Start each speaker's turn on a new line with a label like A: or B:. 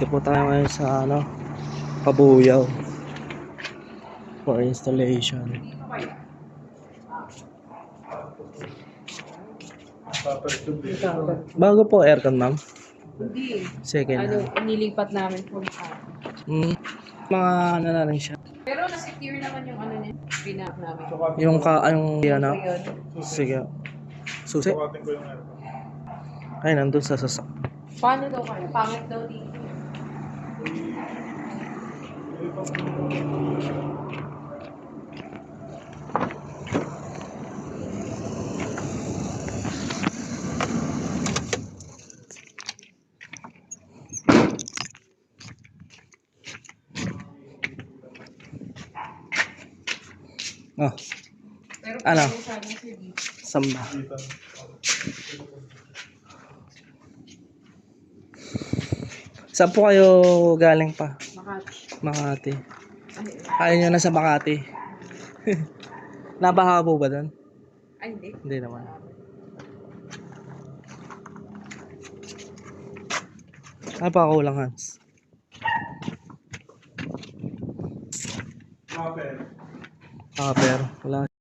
A: Dito po tayo ngayon sa Pabuyaw for installation. Bago po aircon, ma'am?
B: Hindi.
A: Second hand.
B: Inilipat namin from
A: Mga ano na lang siya.
B: Pero na-secure naman yung niya, pinak namin.
A: Yung yan.
B: Yun.
A: Sige. Susi? Ay, nandun sa sasak.
B: Paano daw kayo? Pangit daw dito.
A: Oh,
B: Pero
A: ano?
B: sana siya dito.
A: Samba. Saan po kayo galing pa?
B: Makati.
A: Makati.
B: Ay,
A: Ayaw nyo na sa Makati. Nabaha po ba doon?
B: ay, hindi.
A: Hindi naman. Ano pa kulang, Hans? Pero wala.